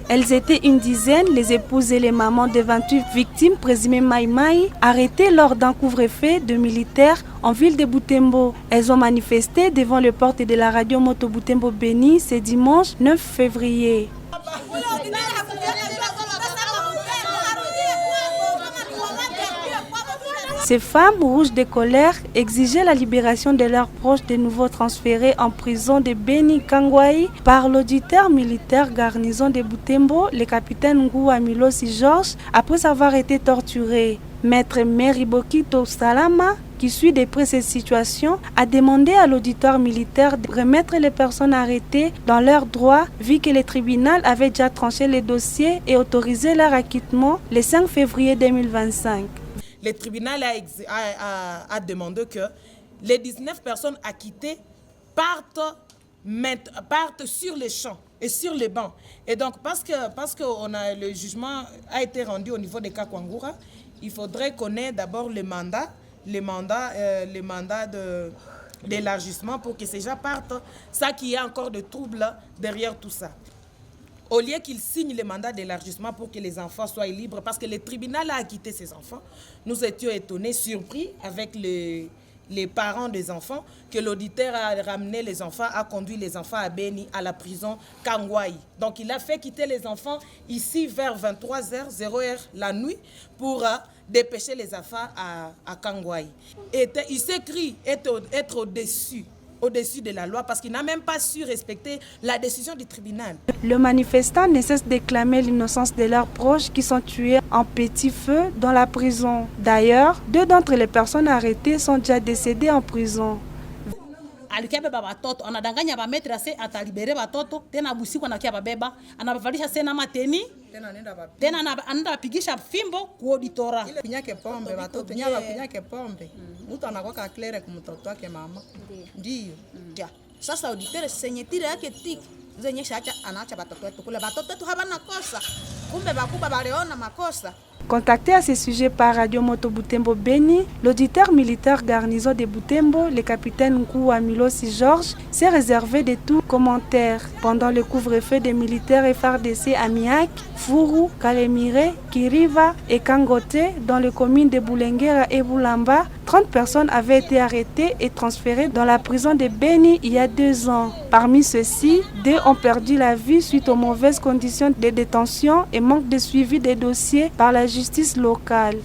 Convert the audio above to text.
Elles étaient une dizaine, les épouses et les mamans des 28 victimes présumées Maï-Maï, arrêtées lors d'un couvre-feu de militaires en ville de Butembo. Elles ont manifesté devant les portes de la radio Moto Butembo Béni ce dimanche 9 février. Ces femmes rouges de colère exigeaient la libération de leurs proches de nouveau transférés en prison de Beni Kangwai par l'auditeur militaire garnison de Butembo, le capitaine Ngoua Milosi Georges, après avoir été torturé. Maître Meribokito Salama, qui suit de près cette situation, a demandé à l'auditoire militaire de remettre les personnes arrêtées dans leurs droits, vu que le tribunal avait déjà tranché les dossiers et autorisé leur acquittement le 5 février 2025. Le tribunal a demandé que les 19 personnes acquittées partent sur les champs et sur les bancs. Et donc, parce que le jugement a été rendu au niveau de Kakwangura, il faudrait qu'on ait d'abord le mandat d'élargissement pour que ces gens partent, ça qu'il y a encore de troubles derrière tout ça. Au lieu qu'ils signent le mandat d'élargissement pour que les enfants soient libres, parce que le tribunal a acquitté ces enfants, nous étions étonnés, surpris avec les parents des enfants, que l'auditeur a ramené les enfants, a conduit les enfants à Beni, à la prison Kangwai. Donc il a fait quitter les enfants ici vers 23h, la nuit, pour dépêcher les enfants à Kangwai. Et il s'écrit être au-dessus de la loi parce qu'il n'a même pas su respecter la décision du tribunal. Le manifestant ne cesse de clamer l'innocence de leurs proches qui sont tués en petit feu dans la prison. D'ailleurs, 2 d'entre les personnes arrêtées sont déjà décédées en prison. Alikebeba batoto anadanganya ba maître ase atalibere batoto tena busiku anakia babeba anabavalisha sena mateni tena anaenda apigisha fimbo kuauditora ile kunyake pombe batoto nyaba kunyake pombe mtu anakuwa claire kumtoto wake mama ndio sasa auditere senyetire yake tiki zenye shacha anaacha batoto wetu kule batoto wetu habana kosa kumbe bakuba baleona makosa. Contacté à ce sujet par Radio Moto Butembo Béni, l'auditeur militaire garnison de Butembo, le capitaine Ngoua Milosi Georges, s'est réservé de tout commentaire. Pendant le couvre-feu des militaires FARDC à Miak, Furu, Kalemire, Kiriva et Kangote, dans les communes de Boulenguera et Boulamba, 30 personnes avaient été arrêtées et transférées dans la prison de Béni il y a 2 ans. Parmi ceux-ci, 2 ont perdu la vie suite aux mauvaises conditions de détention et manque de suivi des dossiers par la justice locale.